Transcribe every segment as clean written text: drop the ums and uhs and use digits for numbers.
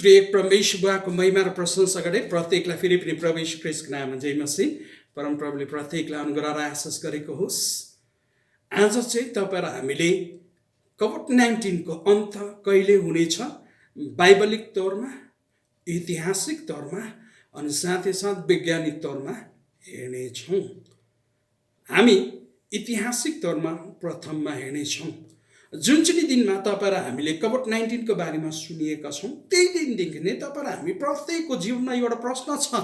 त्रिएक परमेश्वरको महिमा र प्रशंसा गरे प्रत्येकलाई फेरि पनि प्रभु यीशु ख्रीष्टको नाममा जय मसीह। परमप्रभुले प्रत्येकलाई अनुग्रह र आशिष गरेको होस्। आज चाहिँ तपाईँ र हामीले कोभिड-19 को अन्त कहिले हुनेछ बाइबलिक तौरमा, ऐतिहासिक तौरमा अनि साथै साथ वैज्ञानिक तौरमा हेर्नेछौँ। हामी ऐतिहासिक तौरमा प्रथममा हेर्नेछौँ। जुन चाहिँ दिनमा तपाईँ र हामीले कोभिड-19 को बारेमा सुनिएका छौँ त्यही दिनदेखि नै तपाईँ र हामी प्रत्येकको जीवनमा एउटा प्रश्न छ,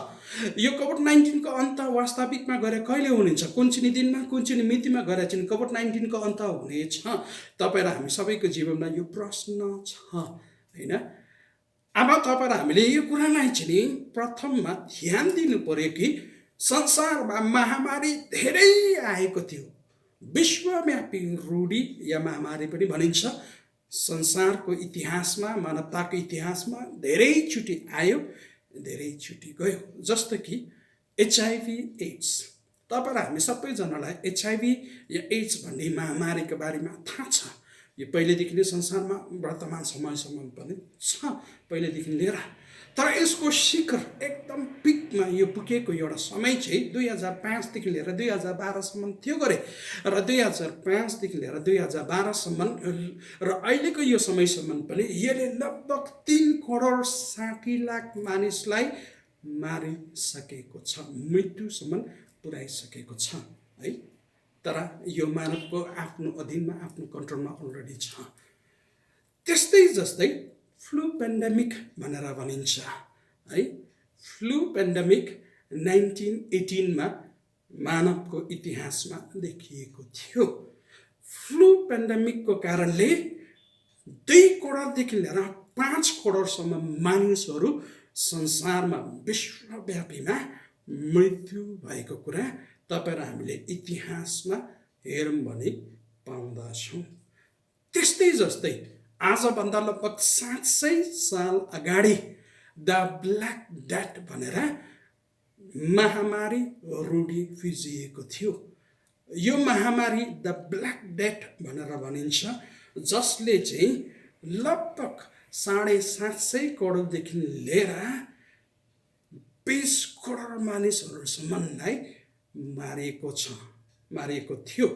यो कोभिड-19 को अन्त वास्तविकमा गएर कहिले हुनेछ, कुन चाहिँ दिनमा कुन चाहिँ मितिमा गएर चाहिँ कोभिड-19 को अन्त हुनेछ। तपाईँ र हामी सबैको जीवनमा यो प्रश्न छ हैन। अब तपाईँ र हामीले यो कुरालाई चाहिँ प्रथममा ध्यान दिनु पर्यो कि संसारमा महामारी धेरै आएको थियो। विश्वव्यापी रूढी या महामारी पनि भनिन्छ। संसारको इतिहासमा, मानवताको इतिहासमा धेरैचोटि आयो, धेरैचोटि गयो। जस्तो कि एचआइभी एड्स। तपाईँ र हामी सबैजनालाई एचआइभी या एड्स भन्ने महामारीको बारेमा थाहा छ। यो पहिलेदेखि नै संसारमा वर्तमान समयसम्म पनि छ, पहिलेदेखि लिएर। तर यसको शिखर एकदम पिकमा यो पुगेको एउटा समय चाहिँ 2005 देखि लिएर 2012 सम्म थियो गरे र 2005 देखि लिएर 2012 सम्म र अहिलेको यो समयसम्म पनि यसले लगभग 3 करोड 60 लाख मानिसलाई मारिसकेको छ, मृत्युसम्म पुर्याइसकेको छ है। तर यो मानवको आफ्नो अधीनमा, आफ्नो कन्ट्रोलमा अलरेडी छ। त्यस्तै जस्तै फ्लू पेन्डेमिक भनेर भनिन्छ है। फ्लू पेन्डेमिक 1918 मा मानवको इतिहासमा देखिएको थियो। फ्लू पेन्डेमिकको कारणले 2 करोडदेखि लिएर 5 करोडसम्म मानिसहरू संसारमा विश्वव्यापीमा मृत्यु भएको कुरा तपाईँ र हामीले इतिहासमा हेरौँ भने पाउँदछौँ। त्यस्तै जस्तै आजभन्दा लगभग 700 साल अगाडि द ब्ल्याक डेथ भनेर महामारी रूढी फिजिएको थियो। यो महामारी द ब्ल्याक डेथ भनेर भनिन्छ, जसले चाहिँ लगभग 750 करोडदेखि लिएर 20 करोड मानिसहरूसम्मलाई मारिएको थियो।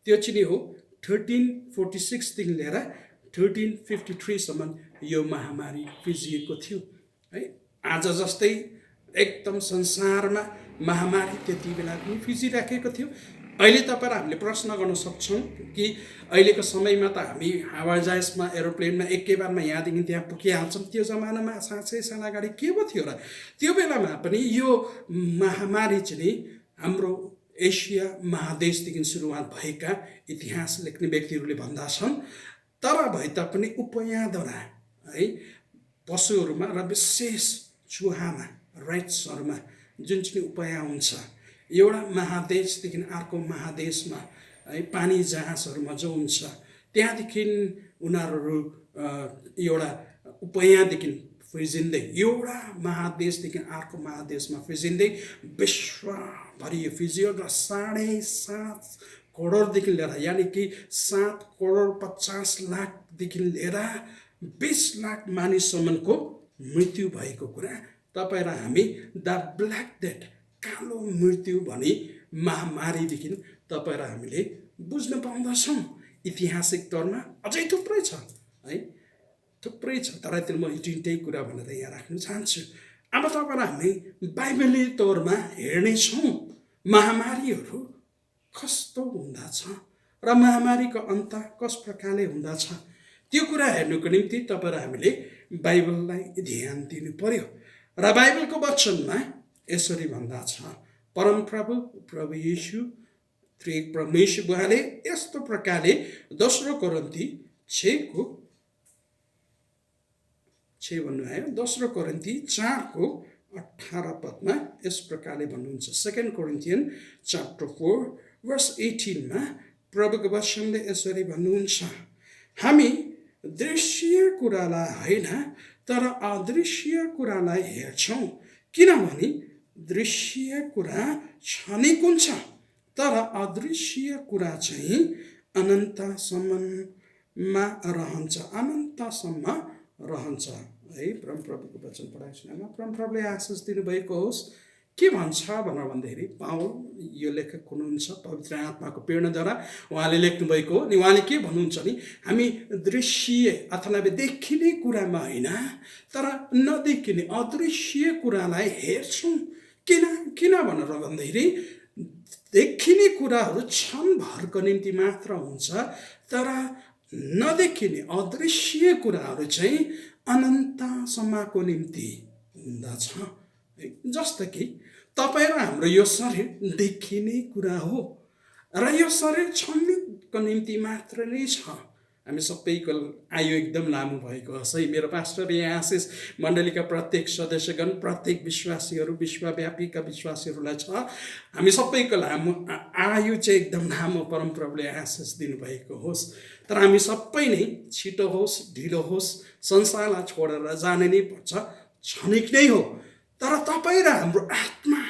त्यो चाहिँ हो 1346 देखि लिएर 1353 सम्म यो महामारी फिजिएको थियो है। आज जस्तै एकदम संसारमा महामारी त्यति बेला पनि फिजिराखेको थियो। अहिले तपाईँ हामीले प्रश्न गर्न सक्छौँ कि अहिलेको समयमा त हामी हवाईजहाजमा, एरोप्लेनमा एकैबारमा यहाँदेखि त्यहाँ पुगिहाल्छौँ। त्यो जमानामा 700 साल अगाडि के पो थियो र? त्यो बेलामा पनि यो महामारी चाहिँ हाम्रो एसिया महादेशदेखि सुरुवात भएका इतिहास लेख्ने व्यक्तिहरूले भन्दा छन्। तर भए तापनि उपयाद्वारा है पशुहरूमा र विशेष चुहामा, राइट्सहरूमा जुन चाहिँ उपया हुन्छ, एउटा महादेशदेखि अर्को महादेशमा है पानी जहाजहरूमा जो हुन्छ, त्यहाँदेखि उनीहरू एउटा उपयादेखि फिजिँदै एउटा महादेशदेखि अर्को महादेशमा फिजिँदै विश्वभरि यो फिजियो र 7.5 करोडदेखि लिएर, यानि कि 7 करोड 50 लाखदेखि लिएर 20 लाख मानिससम्मको मृत्यु भएको कुरा तपाईँ र हामी द ब्ल्याक डेथ, कालो मृत्यु भनी महामारीदेखि तपाईँ र हामीले बुझ्न पाउँदछौँ। ऐतिहासिक तौरमा अझै थुप्रै छ है, थुप्रै छ। तर त्यो म तिनटै कुरा भनेर यहाँ राख्न चाहन्छु। अब तपाईँ र हामी बाइबलीय तौरमा हेर्नेछौँ महामारीहरू कस्तो हुँदछ र महामारीको अन्त कस प्रकारले हुँदछ। त्यो कुरा हेर्नुको निम्ति तपाईँ र हामीले बाइबललाई ध्यान दिनु पर्यो। र बाइबलको वचनमा यसरी भन्दा छ, परमप्रभु प्रभु यीशु त्रिएक परमेश्वर बुवाले यस्तो प्रकारले 2 कोरिन्थी 4 को 18 पदमा यस प्रकारले भन्नुहुन्छ। 2 कोरिन्थियन चैप्टर 4 वर्स 18 मा प्रभुको वचनले यसरी भन्नुहुन्छ, हामी दृश्य कुरालाई होइन तर अदृश्य कुरालाई हेर्छौँ, किनभने दृश्य कुरा क्षणिक हुन्छ तर अदृश्य कुरा चाहिँ अनन्तसम्म रहन्छ। है परमप्रभुको वचन पढाएको सुनामा परमप्रभुले आशिष दिनुभएको होस्। के भन्छ भनेर भन्दाखेरि पाउल यो लेखक हुनुहुन्छ पवित्र आत्माको प्रेरणाद्वारा उहाँले लेख्नुभएको हो। अनि उहाँले के भन्नुहुन्छ नि हामी दृश्य अथवा देखिने कुरामा होइन तर नदेखिने अदृश्य कुरालाई हेर्छौँ। किन भनेर भन्दाखेरि देखिने कुराहरू क्षणभरको निम्ति मात्र हुन्छ तर नदेखिने अदृश्य कुराहरू चाहिँ अनन्तसम्मको निम्ति हुँदछ। जस्तो कि तपाईँ र हाम्रो यो शरीर देखिने कुरा हो र यो शरीर क्षणिकको निम्ति मात्र नै छ। हामी सबैको आयु एकदम लामो भएको हस् है। मेरो पास्टर यहाँ आशिष मण्डलीका प्रत्येक सदस्यगण प्रत्येक विश्वासीहरू विश्वव्यापीका विश्वासीहरूलाई छ। हामी सबैको लामो आयु चाहिँ एकदम लामो परमप्रभुले आशिष दिनुभएको होस्। तर हामी सबै नै छिटो होस् ढिलो होस् संसारलाई छोडेर जाने नै पर्छ, क्षणिक नै हो। तर तपाईँ र हाम्रो आत्मा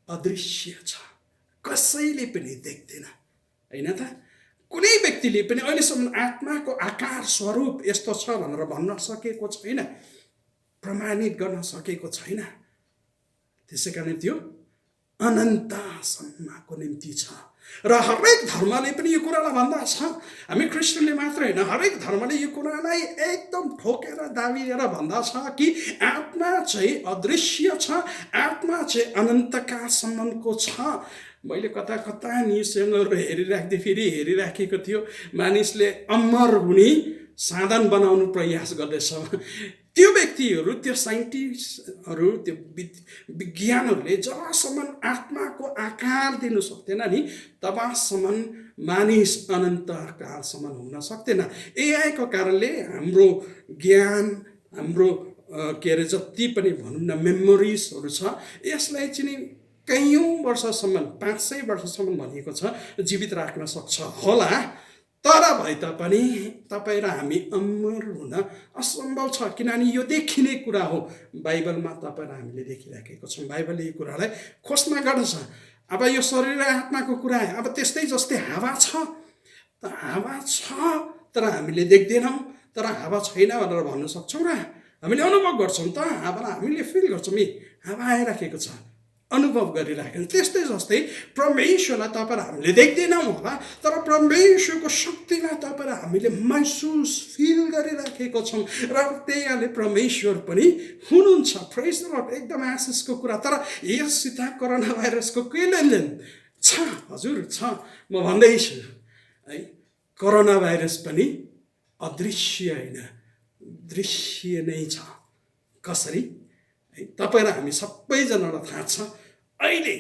अदृश्य छ, कसैले पनि देख्दैन होइन त। कुनै व्यक्तिले पनि अहिलेसम्म आत्माको आकार स्वरूप यस्तो छ भनेर भन्न सकेको छैन, प्रमाणित गर्न सकेको छैन। त्यसै कारण त्यो अनन्तसम्मको निम्ति छ र हरेक धर्मले पनि यो कुरालाई भन्दा छ। हामी क्रिस्चियनले मात्र होइन, हरेक धर्मले यो कुरालाई एकदम ठोकेर दाबिएर भन्दा छ कि आत्मा चाहिँ अदृश्य छ, आत्मा चाहिँ अनन्तकालसम्मको छ। मैले कता कता न्युज च्यानलहरू हेरिराखेको थियो, मानिसले अमर हुने साधन बनाउनु प्रयास गर्दैछ। त्यो व्यक्तिहरू त्यो साइन्टिस्टहरू त्यो विज्ञानहरूले जबसम्म आत्माको आकार दिनु सक्दैन नि तबसम्म मानिस अनन्तकालसम्म हुन सक्दैन। एआईको कारणले हाम्रो ज्ञान हाम्रो के अरे जति पनि भनौँ न मेमोरिजहरू छ यसलाई चाहिँ कैयौँ वर्षसम्म 500 वर्षसम्म भनिएको छ जीवित राख्न सक्छ होला। तर भए तापनि तपाईँ र हामी अमर हुन असम्भव छ, किनभने यो देखिने कुरा हो। बाइबलमा तपाईँ र हामीले देखिराखेको छौँ, बाइबलले यो कुरालाई खोज्न गर्दछ। अब यो शरीर र आत्माको कुरा अब त्यस्तै जस्तै हावा छ, त हावा छ तर हामीले देख्दैनौँ, तर हावा छैन भनेर भन्न सक्छौँ र हामीले अनुभव गर्छौँ त, हावालाई हामीले फिल गर्छौँ, हावा आइराखेको छ, अनुभव गरिराखेको। त्यस्तै जस्तै परमेश्वरलाई तपाईँ हामीले देख्दैनौँ होला तर परमेश्वरको शक्तिलाई तपाईँ हामीले महसुस फिल गरिराखेको छौँ र त्यहीले परमेश्वर पनि हुनुहुन्छ। प्रेज द लर्ड, एकदम आशिषको कुरा। तर यससित कोरोना भाइरसको के लेनदेन छ? हजुर छ, म भन्दैछु है। कोरोना भाइरस पनि अदृश्य होइन, दृश्य नै छ। कसरी? तपाईँ र हामी सबैजनालाई थाहा छ अहिले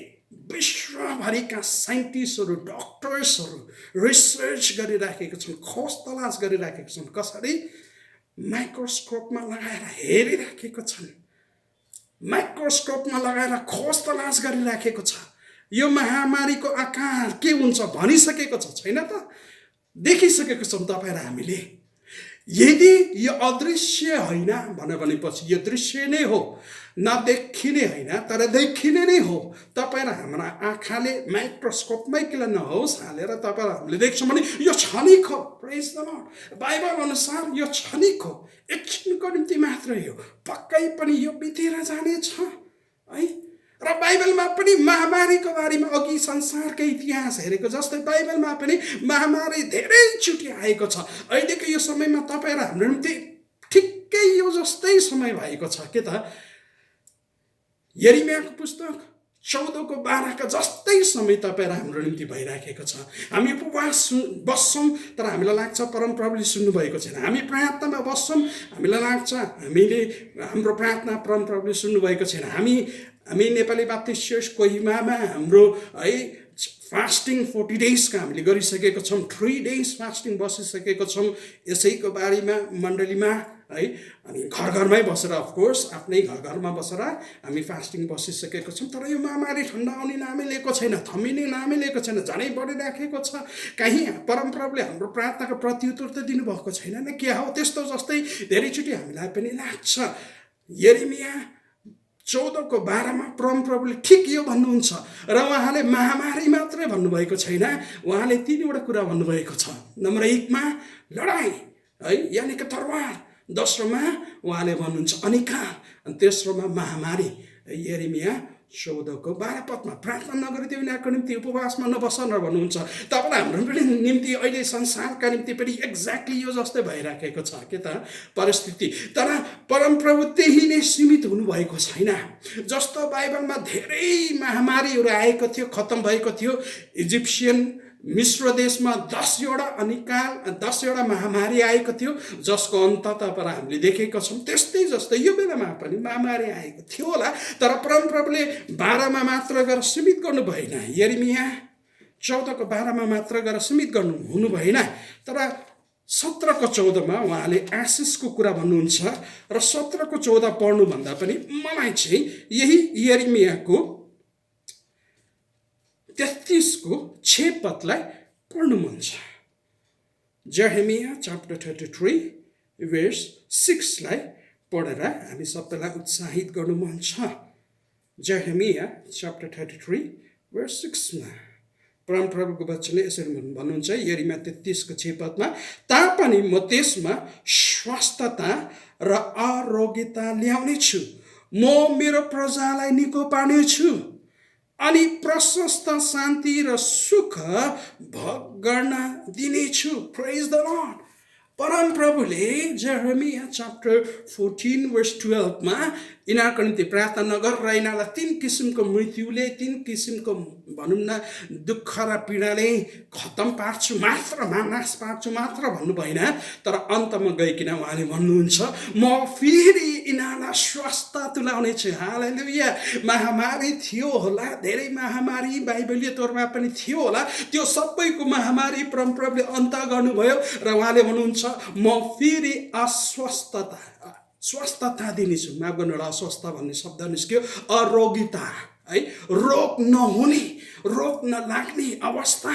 विश्वभरिका साइन्टिस्टहरू डक्टर्सहरू रिसर्च गरिराखेको छन्, खोज तलास गरिराखेको छन्। कसरी? माइक्रोस्कोपमा लगाएर हेरिराखेको छन्, माइक्रोस्कोपमा लगाएर खोज तलास गरिराखेको छ। यो महामारीको आकार के हुन्छ भनिसकेको छ, छैन त? देखिसकेको छौँ तपाईँ र हामीले। यदि यो अदृश्य होइन भनेपछि यो दृश्य नै हो, नदेखिने होइन तर देखिने नै हो। तपाईँ र हाम्रा आँखाले माइक्रोस्कोपमै किन नहोस् हालेर तपाईँ र हामीले देख्छौँ भने यो क्षणिक हो। प्रेज द लर्ड, बाइबल अनुसार यो क्षणिक हो, एकछिनको निम्ति मात्रै हो, पक्कै पनि यो बितेर जानेछ है। र बाइबलमा पनि महामारीको बारेमा अघि संसारकै इतिहास हेरेको जस्तै बाइबलमा पनि महामारी धेरैचोटि आएको छ। अहिलेको यो समयमा तपाईँ र हाम्रो निम्ति ठिक्कै यो जस्तै समय भएको छ के त? यिर्मयाको पुस्तक 14:12 जस्तै समय तपाईँ र हाम्रो निम्ति भइराखेको छ। हामी उपवास बस्छौँ तर हामीलाई लाग्छ परमप्रभुले सुन्नुभएको छैन। हामी प्रार्थनामा बस्छौँ, हामीलाई लाग्छ हाम्रो प्रार्थना परमप्रभुले सुन्नुभएको छैन। हामी नेपाली बाप्टिस्ट चर्च कोहिमामा हाम्रो है फास्टिङ 40 डेजका हामीले गरिसकेको छौँ, 3 डेज फास्टिङ बसिसकेको छौँ। यसैको बारेमा मण्डलीमा है अनि घर घरमै बसेर अफकोर्स आफ्नै घर घरमा बसेर हामी फास्टिङ बसिसकेको छौँ। तर यो महामारी ठन्डा आउने नामै लिएको छैन, थमिने नामै लिएको छैन, झनै बढिराखेको छ। कहीँ परमप्रभुले हाम्रो प्रार्थनाको प्रत्युत्तर त दिनुभएको छैन न, के हो? त्यस्तो जस्तै धेरैचोटि हामीलाई पनि लाग्छ। यिर्मया 14:12 परमप्रभुले ठिक यो भन्नुहुन्छ र उहाँले महामारी मात्रै भन्नुभएको छैन, उहाँले 3वटा कुरा भन्नुभएको छ। नम्बर 1 लडाई है, यानि कि तरवार दोस्रोमा उहाँले भन्नुहुन्छ अनिकाल, अनि तेस्रोमा महामारी। यिर्मया 14:12 पदमा प्रार्थना नगरी तिनीहरूको निम्ति उपवासमा नबस भन्नुहुन्छ। तपाईँलाई हाम्रो पनि निम्ति अहिले संसारका निम्ति पनि एक्ज्याक्टली यो जस्तै भइराखेको छ के त परिस्थिति। तर परमप्रभु त्यही नै सीमित हुनुभएको छैन। जस्तो बाइबलमा धेरै महामारीहरू आएको थियो, खत्तम भएको थियो। इजिप्सियन मिश्र देशमा 10वटा अनिकाल 10वटा महामारी आएको थियो, जसको अन्त तपाईँ हामीले देखेका छौँ। त्यस्तै जस्तै यो बेलामा पनि महामारी आएको थियो होला, तर परमप्रभुले 12मा मात्र गरेर सीमित गर्नु भएन। यिर्मया 14:12मा मात्र गरेर सीमित गर्नु हुनु भएन, तर 17:14मा उहाँले आशिषको कुरा भन्नुहुन्छ। र 17:14 पढ्नुभन्दा पनि मलाई चाहिँ यही यिर्मयाको 33:6 पदलाई पढ्नु मन छ। जेरेमिया chapter 33 verse 6 लाई पढेर हामी सबैलाई उत्साहित गर्नु मन छ। जेरेमिया chapter 33 verse 6 मा परमप्रभुको वचनले यसरी भन्नुहुन्छ, यिर्मया 33:6 पदमा, तापनि म त्यसमा स्वस्थता र आरोग्यता ल्याउने छु, म मेरो प्रजालाई निको पार्नेछु अनि प्रशस्त शान्ति र सुख भोग गर्न दिनेछु। प्रेज द लर्ड। परमप्रभुले जेरेमिया chapter 14 verse 12 मा यिनीहरूको निम्ति प्रार्थना नगरेर यिनीहरूलाई 3 किसिमको मृत्युले 3 किसिमको भनौँ न दुःख र पीडाले खत्तम पार्छु मात्र, नाश पार्छु मात्र भन्नु भएन, तर अन्तमा गइकन उहाँले भन्नुहुन्छ म फेरि यिनीहरूलाई स्वस्थ तुल्याउने छु। हालेलुया। महामारी थियो होला, धेरै महामारी बाइबलीय तौरमा पनि थियो होला, त्यो सबैको महामारी परमप्रभुले अन्त गर्नुभयो र उहाँले भन्नुहुन्छ म फेरि स्वस्थता दिनेछु। माफ गर्नु होला, अस्वस्थ भन्ने शब्द निस्क्यो, अरोगिता है, रोग नहुने, रोग नलाग्ने अवस्था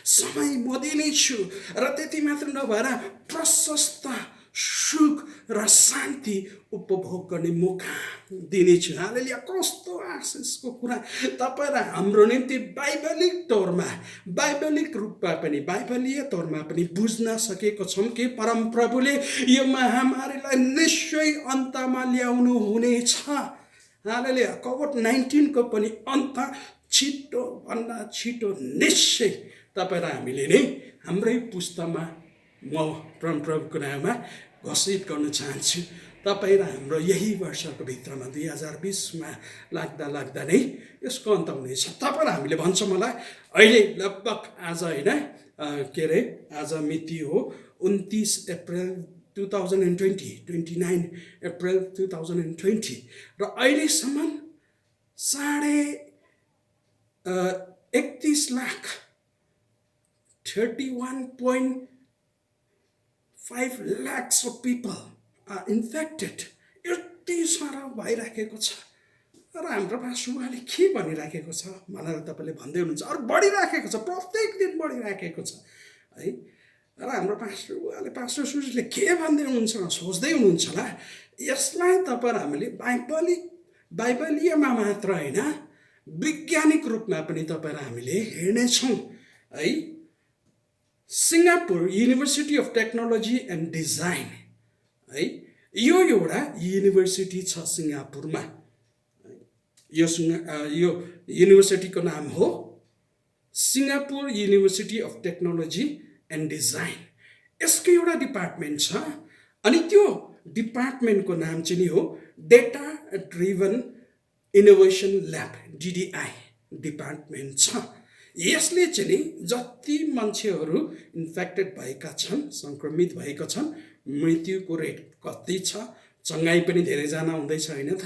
समय म दिनेछु। र त्यति मात्र नभएर प्रशस्त सुख र शान्ति उपभोग गर्ने मौका दिनेछु। हालेलुया। कस्तो आशिषको कुरा तपाईँ र हाम्रो निम्ति बाइबलिक तौरमा, बाइबलिक रूपमा पनि, बाइबलीय तौरमा पनि बुझ्न सकेको छौँ कि परमप्रभुले यो महामारीलाई निश्चय अन्तमा ल्याउनु हुनेछ। हालेलुया। कोभिड-19 को पनि अन्त छिटोभन्दा छिटो निश्चय तपाईँ र हामीले नै हाम्रै पुस्तामा म परमप्रभुको नाममा घोषित गर्न चाहन्छु। तपाईँ र हाम्रो यही वर्षको भित्रमा 2020मा लाग्दा नै यसको अन्त हुनेछ। तपाईँ र हामीले भन्छ मलाई अहिले लगभग आज होइन के अरे आज मिति हो 29 अप्रिल 2020, 29 अप्रिल 2020 र अहिलेसम्म 31 lakh 31.5 lakhs of people are infected। यति साह्रो भइराखेको छ र हाम्रो पास्टरले के भनिराखेको छ मलाई तपाईँले भन्दै हुनुहुन्छ, अरू बढिराखेको छ, प्रत्येक दिन बढिराखेको छ है। र हाम्रो पास्टर सुजीले के भन्दै हुनुहुन्छ सोच्दै हुनुहुन्छ होला, यसलाई तपाईँ हामीले बाइबलीयमा मात्र होइन वैज्ञानिक रूपमा पनि तपाईँ हामीले हेर्नेछौँ है। Singapore university of technology and design है, यो एउटा युनिभर्सिटी छ सिङ्गापुरमा। यो युनिभर्सिटीको नाम हो Singapore university of technology and design. यसको एउटा डिपार्टमेन्ट छ अनि त्यो डिपार्टमेन्टको नाम चाहिँ नि हो data driven innovation lab, DDI department छ। यसले चाहिँ नि जति मान्छेहरू इन्फेक्टेड भएका छन्, सङ्क्रमित भएका छन्, मृत्युको रेट कति छ, चङ्गाई पनि धेरैजना हुँदैछ होइन त,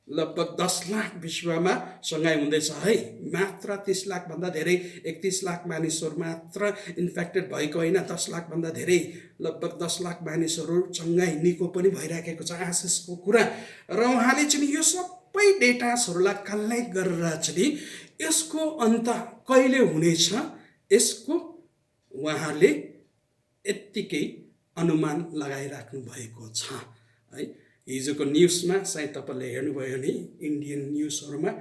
लगभग 10 लाख विश्वमा चङ्गाई हुँदैछ है। मात्र 30 लाखभन्दा धेरै 31 लाख मानिसहरू मात्र इन्फेक्टेड भएको होइन, 10 लाखभन्दा धेरै लगभग 10 लाख मानिसहरू चङ्गाई निको पनि भइराखेको छ। आशिषको कुरा। र उहाँले चाहिँ यो सबै डेटासहरूलाई कलेक्ट गरेर चाहिँ यसको अन्त कहिले हुनेछ यसको उहाँले यत्तिकै अनुमान लगाइराख्नु भएको छ है। हिजोको न्युजमा सायद तपाईँले हेर्नुभयो भने इन्डियन न्युजहरूमा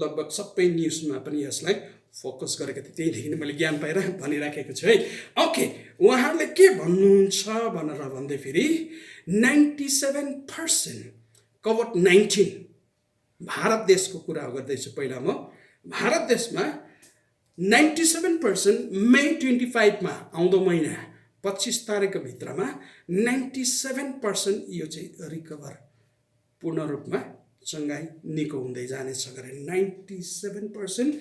लगभग सबै न्युजमा पनि यसलाई फोकस गरेको थिएँ, त्यहीदेखि मैले ज्ञान पाएर भनिराखेको छु है। ओके, उहाँले के भन्नुहुन्छ भनेर भन्दाखेरि 97% कोभिड-19 भारत देशको कुरा गर्दैछु। पहिला म भारत देशमा 97% मे 25 आउँदो महिना 25 तारिकको भित्रमा 97% यो चाहिँ रिकभर पूर्ण रूपमा चङ्गाई निको हुँदै जानेछ गरे 97%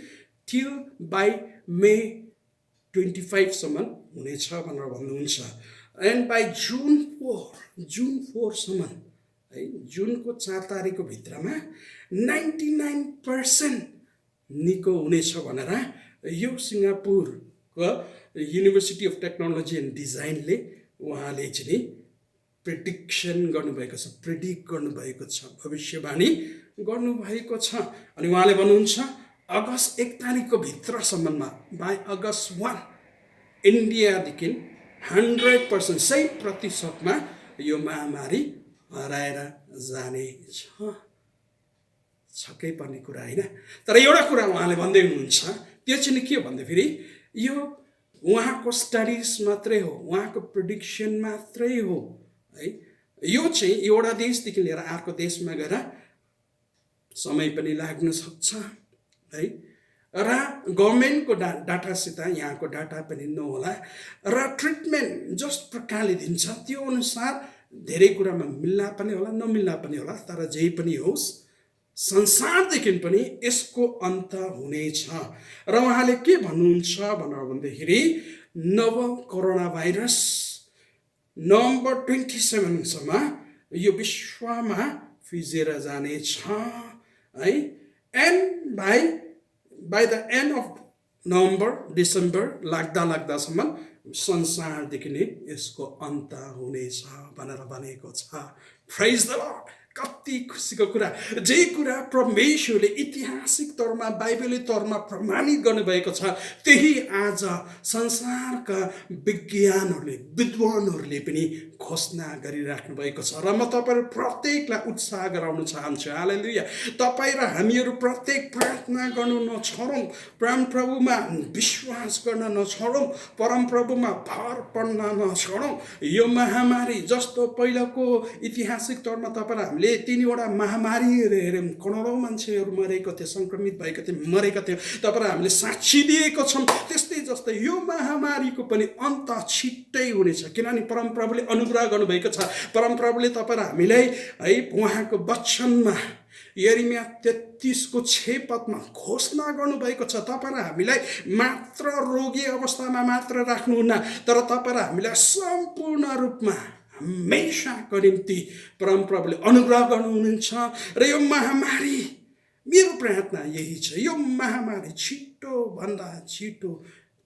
till by मे 25 सम्म हुनेछ भनेर भन्नुहुन्छ। एन्ड बाई जुन 4 सम्म है, जुनको 4 तारिकको भित्रमा 99% निको हुनेछ भनेर यो सिङ्गापुरको युनिभर्सिटी अफ टेक्नोलोजी एन्ड डिजाइनले उहाँले चाहिँ प्रेडिक्ट गर्नुभएको छ, भविष्यवाणी गर्नुभएको छ। अनि उहाँले भन्नुहुन्छ अगस्त 1 तारिकको भित्रसम्ममा बाई अगस्त 1 इन्डियादेखि 100% 100%मा यो महामारी हराएर जानेछ। छक्कै पर्ने कुरा होइन। तर एउटा कुरा उहाँले भन्दै हुनुहुन्छ, त्यो चाहिँ के हो भन्दाखेरि यो उहाँको स्टडिज मात्रै हो, उहाँको प्रेडिक्सन मात्रै हो है। यो चाहिँ एउटा देशदेखि लिएर अर्को देशमा गएर समय पनि लाग्न सक्छ है। र गभर्मेन्टको डाटासित यहाँको डाटा पनि नहोला र ट्रिटमेन्ट जस प्रकारले दिन्छ त्यो अनुसार धेरै कुरामा मिल्ला पनि होला नमिल्ला पनि होला। तर जे पनि होस् संसारदेखि पनि यसको अन्त हुनेछ। र उहाँले के भन्नुहुन्छ भनेर भन्दाखेरि नव कोरोना भाइरस नभेम्बर 27 सम्म यो विश्वमा फिजेर जानेछ है। And by the end of November December लाग्दासम्म संसारदेखि नै यसको अन्त हुनेछ भनेर भनेको छ। Praise the Lord. कति खुसीको कुरा। जे कुरा परमेश्वरले ऐतिहासिक तौरमा बाइबली तौरमा प्रमाणित गर्नुभएको छ त्यही आज संसारका विद्वानहरूले पनि घोषणा गरिराख्नु भएको छ। र म तपाईँहरू प्रत्येकलाई उत्साह गराउन चाहन्छु। हालेलुया। तपाईँ र हामीहरू प्रत्येक प्रार्थना गर्नु नछोडौँ, परमप्रभुमा विश्वास गर्न नछोडौँ, परमप्रभुमा भर पर्न नछोडौँ। यो महामारी जस्तो पहिलाको ऐतिहासिक तौरमा तपाईँलाई हामीले 3वटा महामारी हेऱ्यौँ, करोडौँ मान्छेहरू मरेको थियो, सङ्क्रमित भएको थियो, मरेका थियो, तपाईँलाई हामीले साक्षी दिएको छौँ। त्यस्तै जस्तै यो महामारीको पनि अन्त छिट्टै हुनेछ, किनभने परमप्रभुले अनुग्रह गर्नुभएको छ। परमप्रभुले तपाईँ र हामीलाई है उहाँको वचनमा यिर्मया 33:6 घोषणा गर्नुभएको छ। तपाईँ र हामीलाई मात्र रोगी अवस्थामा मात्र राख्नुहुन्न, तर तपाईँ र हामीलाई सम्पूर्ण रूपमा हमेसाको निम्ति परमप्रभुले अनुग्रह गर्नुहुनेछ। र यो महामारी, मेरो प्रार्थना यही छ, यो महामारी छिटोभन्दा छिटो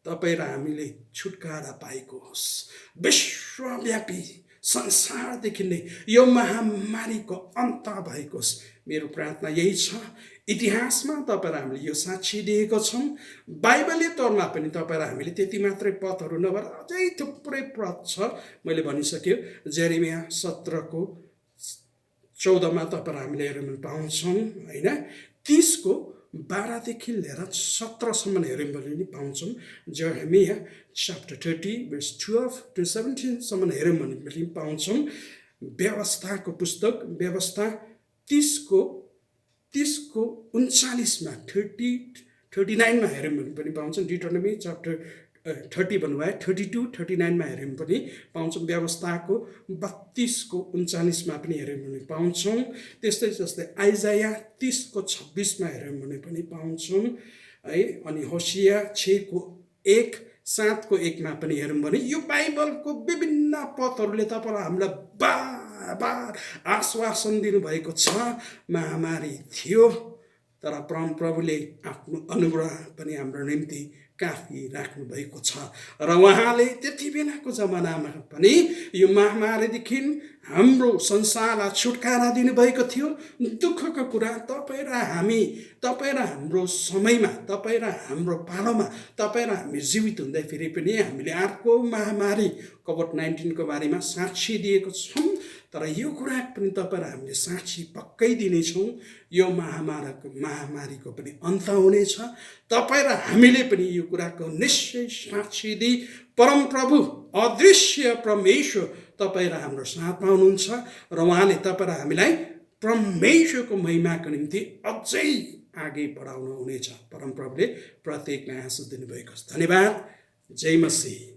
तपाईँ र हामीले छुटकारा पाएको होस्। विश्वव्यापी संसारदेखि नै यो महामारीको अन्त भएको होस्। मेरो प्रार्थना यही छ। इतिहासमा तपाईँ र हामीले यो साक्षी दिएको छौँ। बाइबलीय तौरमा पनि तपाईँ र हामीले त्यति मात्रै पदहरू नभएर अझै थुप्रै पद छ। मैले भनिसक्यो यिर्मया 17:14 तपाईँ र हामीले हेर्न पाउँछौँ होइन। 30:12 लिएर 17 हेऱ्यौँ भने पनि पाउँछौँ। यिर्मया chapter 30:12-17 हेऱ्यौँ भने पनि पाउँछौँ। व्यवस्थाको पुस्तक व्यवस्था 30:39 39 हेऱ्यौँ भने पनि पाउँछौँ। डिटोनोमी chapter 30 भन्नुभयो, 32-39 हेऱ्यौँ पनि पाउँछौँ। व्यवस्थाको 32:39 पनि हेऱ्यौँ भने पाउँछौँ। त्यस्तै जस्तै आइजाया 30:26 हेऱ्यौँ भने पनि पाउँछौँ है। अनि होसिया 6:1-7 पनि हेऱ्यौँ भने यो बाइबलको विभिन्न पदहरूले तपाईँलाई हामीलाई बार आश्वासन दिनुभएको छ। महामारी थियो तर परमप्रभुले आफ्नो अनुग्रह पनि हाम्रो निम्ति काफी राख्नु भएको छ। र उहाँले त्यति बेलाको जमानामा पनि यो महामारीदेखि हाम्रो संसारलाई छुटकारा दिनुभएको थियो। दुःखको कुरा तपाईँ र हाम्रो समयमा, तपाईँ र हाम्रो पालोमा, तपाईँ र हामी जीवित हुँदाखेरि पनि हामीले अर्को महामारी कोभिड-19 को बारेमा साक्षी दिएको छौँ। तर यो कुरा पनि तपाईँहरू हामीले साक्षी पक्कै दिनेछौँ। यो महामारीको पनि अन्त हुनेछ। तपाईँ र हामीले पनि यो कुराको निश्चय साक्षी दिई परमप्रभु अदृश्य परमेश्वर तपाईँ र हाम्रो साथमा हुनुहुन्छ र उहाँले तपाईँ र हामीलाई परमेश्वरको महिमाको निम्ति अझै आगे बढाउनु हुनेछ। परमप्रभुले प्रत्येकलाई आशिष दिनुभएको छ। धन्यवाद। जय मसीह।